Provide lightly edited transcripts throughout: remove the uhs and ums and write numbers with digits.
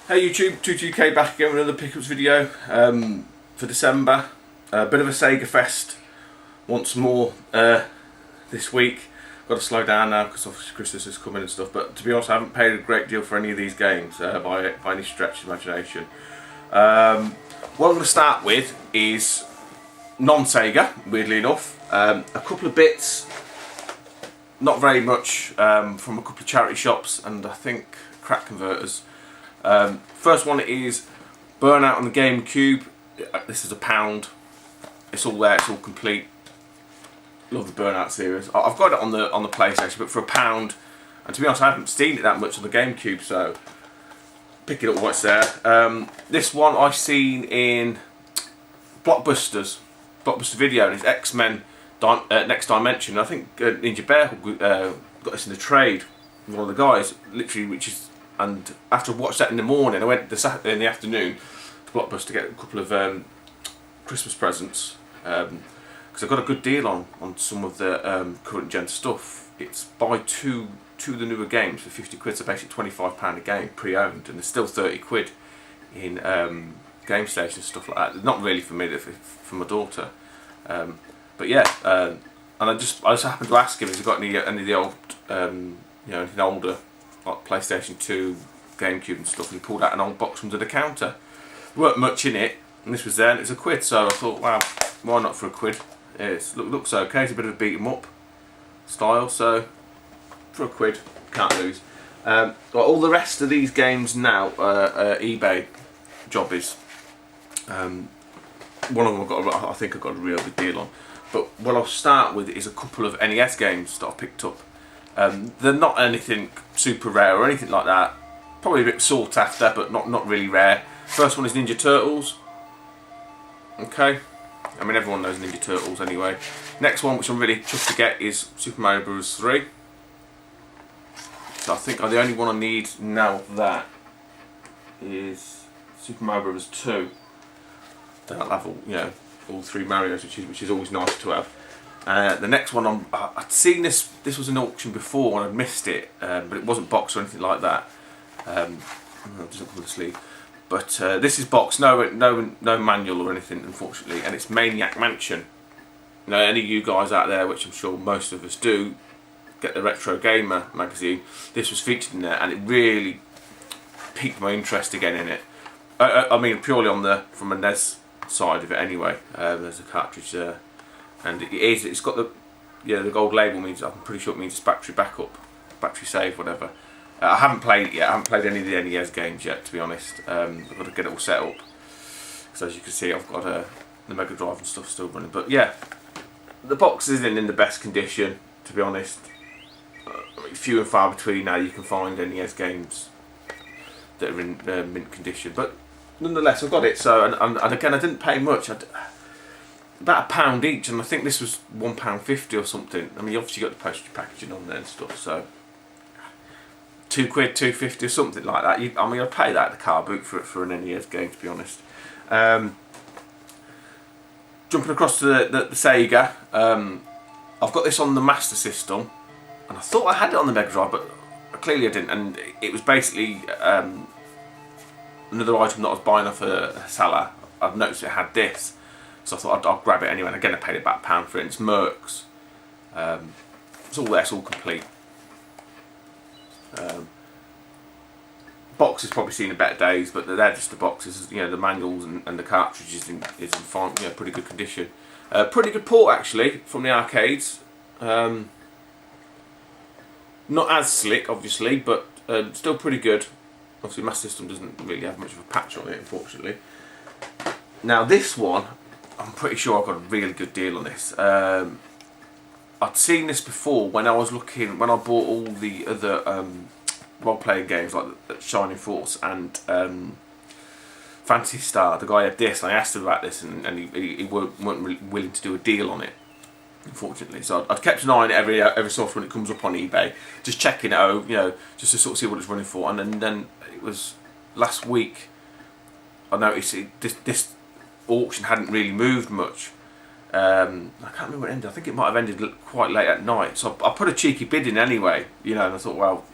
Hey YouTube, 22k back again with another pickups video for December. A bit of a Sega Fest once more this week. Got to slow down now because obviously Christmas is coming and stuff, but to be honest I haven't paid a great deal for any of these games by any stretch of imagination. What I'm going to start with is non-Sega, weirdly enough. A couple of bits, not very much, from a couple of charity shops and I think crack converters. First one is Burnout on the GameCube. This is £1. It's all there, it's all complete. Love the Burnout series. I've got it on the PlayStation, but for £1. And to be honest, I haven't seen it that much on the GameCube, so pick it up while it's there. This one I've seen in Blockbuster Video, and it's X-Men Next Dimension. I think Ninja Bear got this in the trade with one of the guys, literally, and after I watched that in the morning, I went in the afternoon to Blockbuster to get a couple of Christmas presents, because I got a good deal on some of the current gen stuff. It's buy two of the newer games for 50 quid, so basically £25 a game pre-owned, and there's still 30 quid in game stations, stuff like that. Not really for me, they're for my daughter, but yeah. And I just happened to ask him if he's got any of the old, anything older, like PlayStation 2, GameCube and stuff, and he pulled out an old box from under the counter. There weren't much in it, and this was there, and it was £1, so I thought, wow, why not for £1? It looks okay, it's a bit of a beat 'em up style, so for £1, can't lose. All the rest of these games now are eBay jobbies. One of them I think I got a real good deal on, but what I'll start with is a couple of NES games that I picked up. They're not anything super rare or anything like that. Probably a bit sought after, but not really rare. First one is Ninja Turtles. Okay, I mean everyone knows Ninja Turtles anyway. Next one, which I'm really chuffed to get, is Super Mario Bros. 3. So I think the only one I need now of that is Super Mario Bros. 2. Then I'll have all three Marios, which is always nice to have. The next one, I'd seen this was an auction before and I'd missed it, but it wasn't boxed or anything like that. Just look for the sleeve. But this is boxed, no manual or anything, unfortunately, and it's Maniac Mansion. Any of you guys out there, which I'm sure most of us do, get the Retro Gamer magazine. This was featured in there, and it really piqued my interest again in it. I mean, purely from a NES side of it anyway. There's a cartridge there. And it's got the gold label, means, I'm pretty sure it means it's battery backup, battery save, whatever. I haven't played it yet. I haven't played any of the NES games yet, to be honest. I've got to get it all set up. So as you can see, I've got the Mega Drive and stuff still running. But yeah, the box isn't in the best condition, to be honest. Few and far between now you can find NES games that are in mint condition. But nonetheless, I've got it. So and again, I didn't pay much. About £1 each, and I think this was £1.50 or something. I mean, you obviously got the postage packaging on there and stuff, so £2, £2.50 or something like that. I mean, I'd pay that at the car boot for an NES game, to be honest. Jumping across to the Sega, I've got this on the Master System, and I thought I had it on the Mega Drive, but clearly I didn't. And it was basically another item that I was buying off a seller. I've noticed it had this. So I thought I'd grab it anyway, and again I paid about £1 for it, and it's Mercs. It's all there, it's all complete. Boxes probably seen better days, but they're just the boxes. The manuals and the cartridges is in fine, pretty good condition. Pretty good port actually from the arcades. Not as slick obviously, but still pretty good. Obviously my system doesn't really have much of a patch on it, unfortunately. Now this one, I'm pretty sure I got a really good deal on this. I'd seen this before when I bought all the other role-playing games like Shining Force and Phantasy Star. The guy had this, and I asked him about this, and he weren't really willing to do a deal on it, unfortunately. So I'd kept an eye on it every so often when it comes up on eBay, just checking it out, just to sort of see what it's running for. And then it was last week I noticed this auction hadn't really moved much. I can't remember when it ended. I think it might have ended quite late at night. So I put a cheeky bid in anyway, and I thought, well,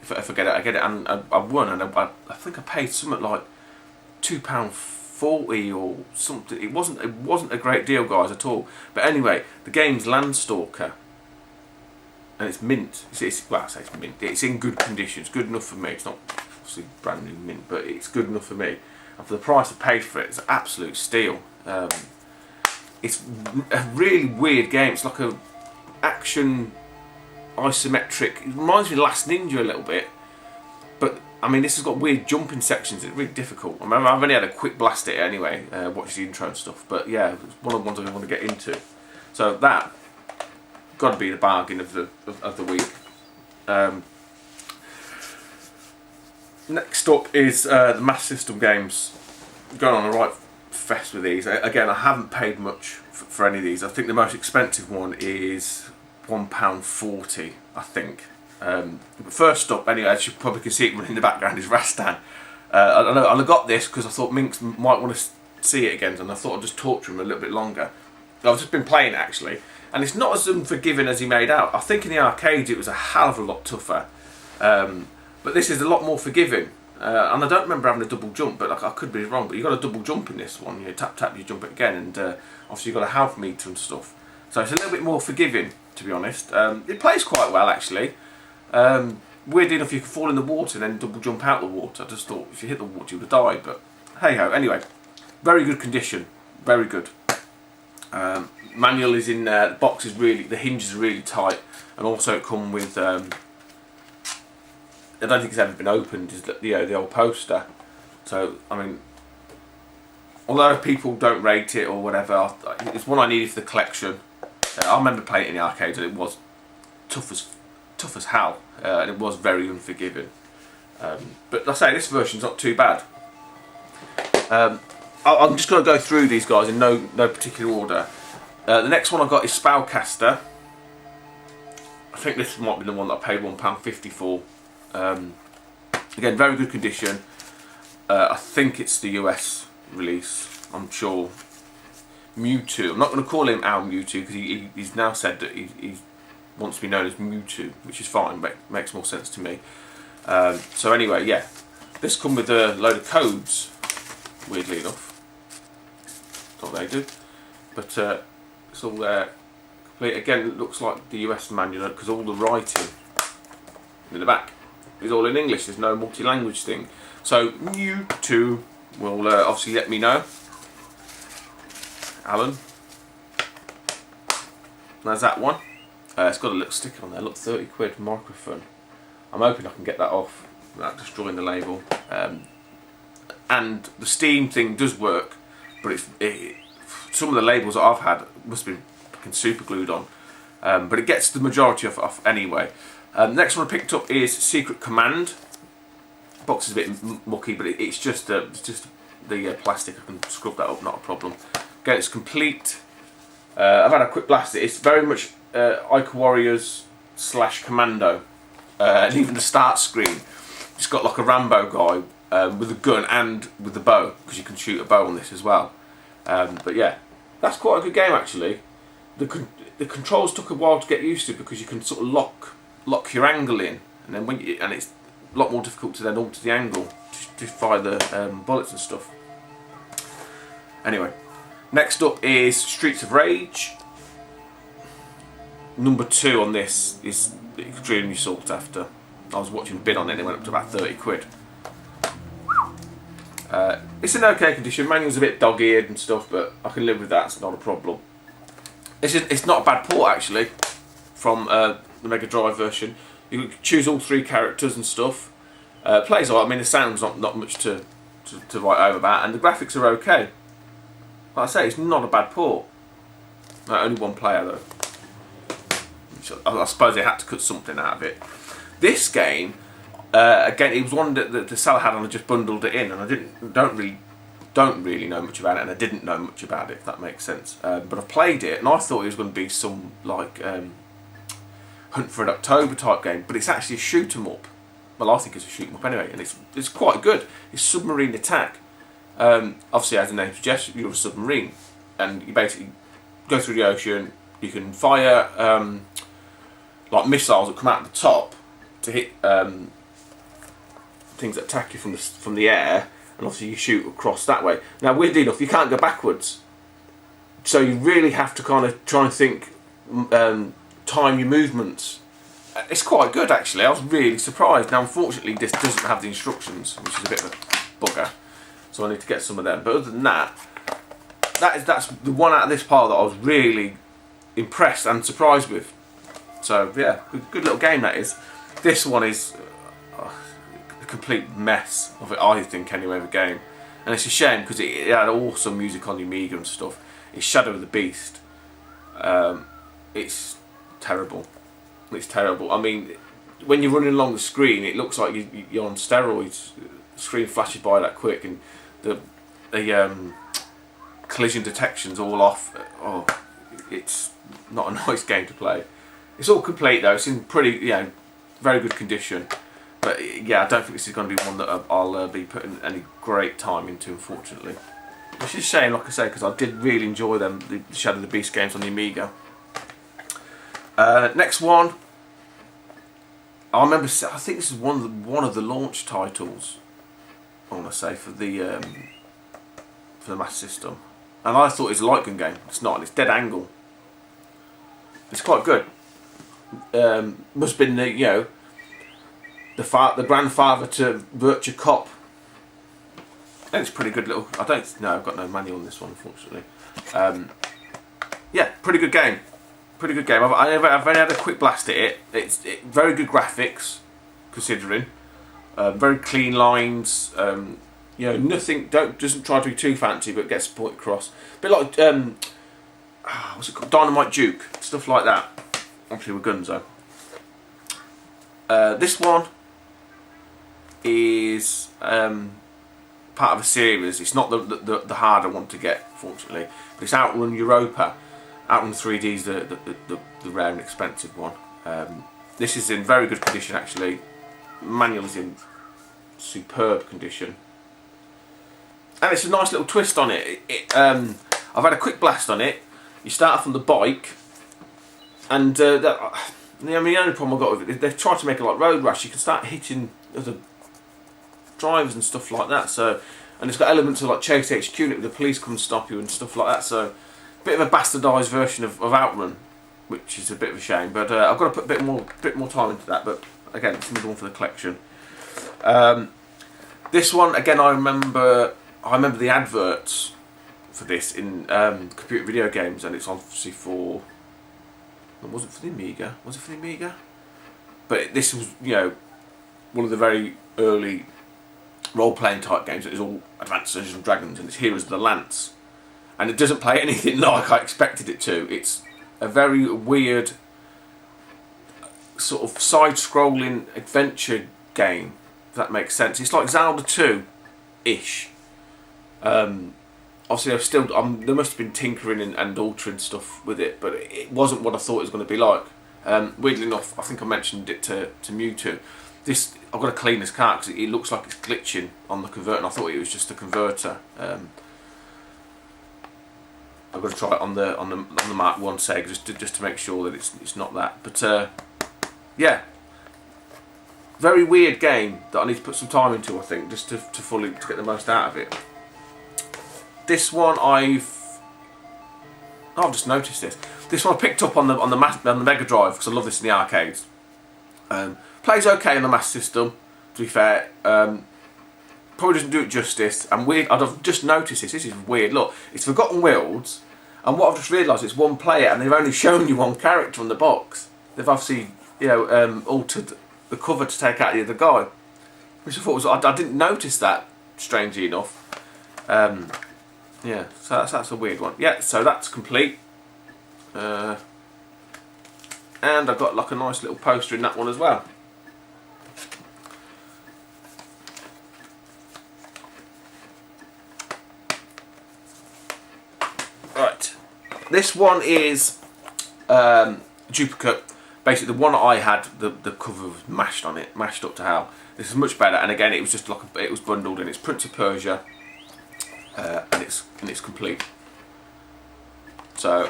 if I get it, and I won, and I think I paid something like £2.40 or something. It wasn't a great deal, guys, at all. But anyway, the game's Landstalker, and it's mint. Well, I say it's mint. It's in good condition. It's good enough for me. It's not obviously brand new mint, but it's good enough for me. And for the price I paid for it, it's an absolute steal. It's a really weird game. It's like a action isometric. It reminds me of Last Ninja a little bit, but I mean, this has got weird jumping sections. It's really difficult. I remember I've only had a quick blast at it anyway, watch the intro and stuff. But yeah, it's one of the ones I want to get into. So that got to be the bargain of the week. Next up is the Master System games. Going on a right fest with these. Again, I haven't paid much for any of these. I think the most expensive one is £1.40, I think. But first up, anyway, as you probably can see it running in the background, is Rastan. I got this because I thought Minx might want to see it again, and I thought I'd just torture him a little bit longer. I've just been playing it actually, and it's not as unforgiving as he made out. I think in the arcades it was a hell of a lot tougher, but this is a lot more forgiving. And I don't remember having a double jump, but I could be wrong. But you got a double jump in this one. You tap, you jump it again, and obviously you got a health meter and stuff. So it's a little bit more forgiving, to be honest. It plays quite well actually. Weirdly enough, you can fall in the water and then double jump out the water. I just thought if you hit the water, you would have died. But hey ho. Anyway, very good condition. Very good. Manual is in there. The box is really, the hinges are really tight, and also it come with. I don't think it's ever been opened. Is the old poster. So I mean, although people don't rate it or whatever, it's one I needed for the collection. I remember playing it in the arcades, and it was tough as hell, and it was very unforgiving. But like I say, this version's not too bad. I'm just going to go through these guys in no particular order. The next one I got is Spellcaster. I think this might be the one that I paid £1.50 for. Again, very good condition. I think it's the US release, I'm sure. Mewtwo. I'm not going to call him our Mewtwo because he's now said that he wants to be known as Mewtwo, which is fine, but makes more sense to me. So anyway, yeah, this come with a load of codes, weirdly enough. That's what they do, but it's all there. Complete. Again, it looks like the US manual because all the writing in the back is all in English. There's no multi-language thing. So Mewtwo will obviously let me know. Alan. There's that one. It's got a little sticker on there. Look, 30 quid microphone. I'm hoping I can get that off without destroying the label. And the Steam thing does work, but some of the labels that I've had must be fucking super glued on. But it gets the majority off anyway. Next one I picked up is Secret Command. The box is a bit mucky, but it's just the plastic. I can scrub that up, not a problem. Again, it's complete. I've had a quick blast. It's very much Ica Warriors / Commando, and even the start screen. It's got like a Rambo guy with a gun and with the bow, because you can shoot a bow on this as well. But yeah, that's quite a good game actually. The controls took a while to get used to because you can sort of lock your angle in, and then and it's a lot more difficult to then alter the angle to fire the bullets and stuff. Anyway, next up is Streets of Rage. Number 2 on this is extremely sought after. I was watching bid on it and it went up to about 30 quid. It's in okay condition. Manual's a bit dog-eared and stuff, but I can live with that. It's not a problem. It's not a bad port actually from the Mega Drive version. You can choose all 3 characters and stuff. Plays alright. I mean, the sound's not much to write home about, and the graphics are okay. Like I say, it's not a bad port. Only one player though. I suppose they had to cut something out of it. This game, again, it was one that the seller had, and I just bundled it in, and I don't really know much about it, and I didn't know much about it, if that makes sense. But I've played it, and I thought it was going to be some like Hunt for an October type game, but it's actually a shoot 'em up. Well, I think it's a shoot 'em up anyway, and it's quite good. It's submarine attack. Obviously, as the name suggests, you're a submarine, and you basically go through the ocean. You can fire like missiles that come out of the top to hit things that attack you from the air, and obviously you shoot across that way. Now, weirdly enough, you can't go backwards, so you really have to kind of try and think, time your movements. It's quite good actually. I was really surprised. Now, unfortunately, this doesn't have the instructions, which is a bit of a bugger. So I need to get some of them. But other than that, that's the one out of this pile that I was really impressed and surprised with. So yeah, good little game that is. This one is a complete mess of it, I think, anyway, of a game. And it's a shame because it had awesome music on the Amiga and stuff. It's Shadow of the Beast. It's terrible. It's terrible. I mean, when you're running along the screen, it looks like you're on steroids. The screen flashes by that quick, and the collision detection's all off. Oh, it's not a nice game to play. It's all complete though. It's in pretty, very good condition. But yeah, I don't think this is going to be one that I'll be putting any great time into, unfortunately. Which is a shame, like I say, because I did really enjoy them, the Shadow of the Beast games on the Amiga. Next one, I remember. I think this is one of the launch titles, I want to say, for the Master System, and I thought it was a light gun game. It's not. It's Dead Angle. It's quite good. Must have been the grandfather to Virtua Cop. And it's pretty good little. I've got no manual on this one, unfortunately. Yeah, pretty good game. Pretty good game. I've only had a quick blast at it. It's very good graphics, considering. Very clean lines. Nothing. Doesn't try to be too fancy, but gets the point across. A bit like what's it called? Dynamite Duke, stuff like that. Obviously with guns though. This one is part of a series. It's not the harder one to get, fortunately. But it's Outrun Europa. Outrun 3D is the rare and expensive one. This is in very good condition actually. Manual is in superb condition. And it's a nice little twist on it. I've had a quick blast on it. You start off on the bike, and the only problem I've got with it, they've tried to make it like Road Rash. You can start hitting other drivers and stuff like that. So, and it's got elements of like Chase HQ, the police come and stop you and stuff like that. So, a bit of a bastardised version of Outrun, which is a bit of a shame. But I've got to put a bit more time into that. But again, it's another one for the collection. This one again, I remember the adverts for this in computer video games, and it's obviously for. Was it for the Amiga? Was it for the Amiga? But this was, one of the very early role-playing type games that is all Advanced Dungeons and Dragons, and it's Heroes of the Lance. And it doesn't play anything like I expected it to. It's a very weird sort of side-scrolling adventure game, if that makes sense. It's like Zelda 2-ish. Obviously, there must have been tinkering and altering stuff with it, but it wasn't what I thought it was going to be like. Weirdly enough, I think I mentioned it to Mewtwo. I've got to clean this card because it looks like it's glitching on the converter, and I thought it was just a converter. I've got to try it on the Mark 1 Sega just to make sure that it's not that. But yeah, very weird game that I need to put some time into. I think just to get the most out of it. This one I've just noticed this. This one I picked up on the Mega Drive because I love this in the arcades. Plays okay on the Master System, to be fair. Probably doesn't do it justice. And weird. I've just noticed this. This is weird. Look, it's Forgotten Worlds, and what I've just realised it's one player, and they've only shown you one character on the box. They've obviously altered the cover to take out the other guy, which I thought was. I didn't notice that, strangely enough. Yeah, so that's a weird one. Yeah, so that's complete. And I've got like a nice little poster in that one as well. Right, this one is duplicate. Basically, the one I had, the cover was mashed on it, mashed up to hell. This is much better, and again, it was just like it was bundled in. It's Prince of Persia. And it's complete. So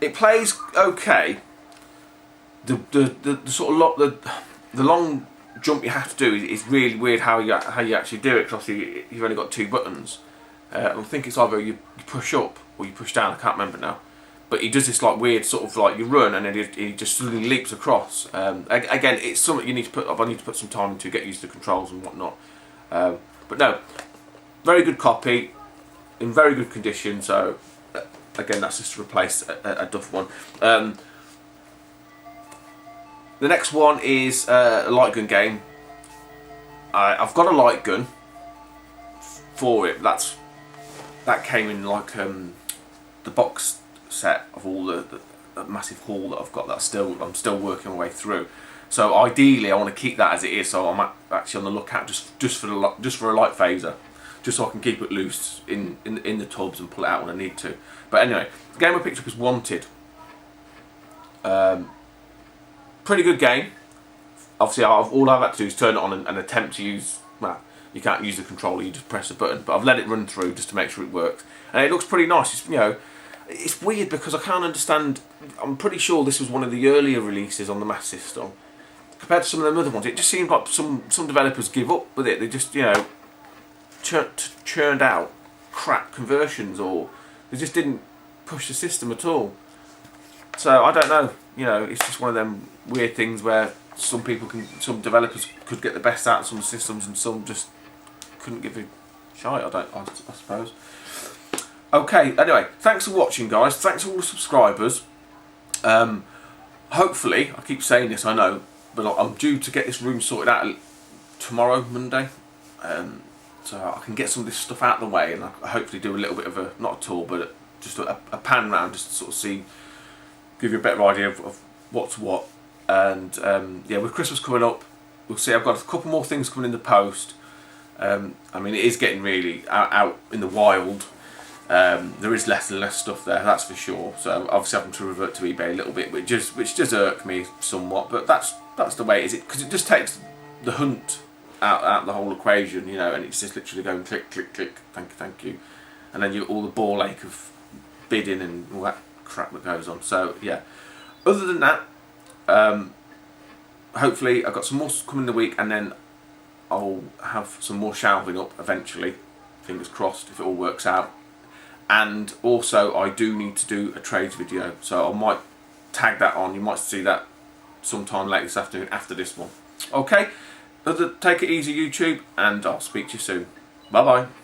it plays okay. The sort of the long jump you have to do is really weird how you actually do it, because obviously you've only got 2 buttons. I think it's either you push up or you push down, I can't remember now. But he does this like weird sort of like you run and then he just suddenly leaps across. Again, it's something you need to put up. I need to put some time to get used to the controls and whatnot. But no, very good copy, in very good condition. So again, that's just to replace a duff one. The next one is a light gun game. I've got a light gun for it. That came in like the box set of all the massive haul that I've got that I'm still working my way through. So ideally I want to keep that as it is, so I'm actually on the lookout just for a light phaser, just so I can keep it loose in the tubs and pull it out when I need to. But anyway, the game I picked up is Wanted. Pretty good game. Obviously all I've had to do is turn it on and attempt to use, well, you can't use the controller, you just press a button, but I've let it run through just to make sure it works, and it looks pretty nice. It's, you know, it's weird because I can't understand. I'm pretty sure this was one of the earlier releases on the Master System. Compared to some of them other ones, it just seemed like some developers give up with it. They just, you know, churned out crap conversions, or they just didn't push the system at all. So I don't know. You know, it's just one of them weird things where some developers could get the best out of some systems, and some just couldn't give a shite. I suppose. Okay, anyway, thanks for watching, guys. Thanks to all the subscribers. Hopefully, I keep saying this, I know, but I'm due to get this room sorted out tomorrow, Monday. So I can get some of this stuff out of the way, and I hopefully do a little bit of a, not a tour, but just a pan round, just to sort of see, give you a better idea of what's what. And yeah, with Christmas coming up, we'll see. I've got a couple more things coming in the post. I mean, it is getting really out in the wild. There is less and less stuff there, that's for sure. So obviously having to revert to eBay a little bit, which does irk me somewhat. But that's the way it is, because it just takes the hunt out the whole equation, you know, and it's just literally going click, click, click, thank you, and then all the ball ache of bidding and all that crap that goes on. So yeah, other than that, hopefully I've got some more coming in the week, and then I'll have some more shelving up eventually, fingers crossed, if it all works out. And also I do need to do a trades video, so I might tag that on. You might see that sometime later this afternoon after this one. Okay, take it easy, YouTube, and I'll speak to you soon. Bye bye.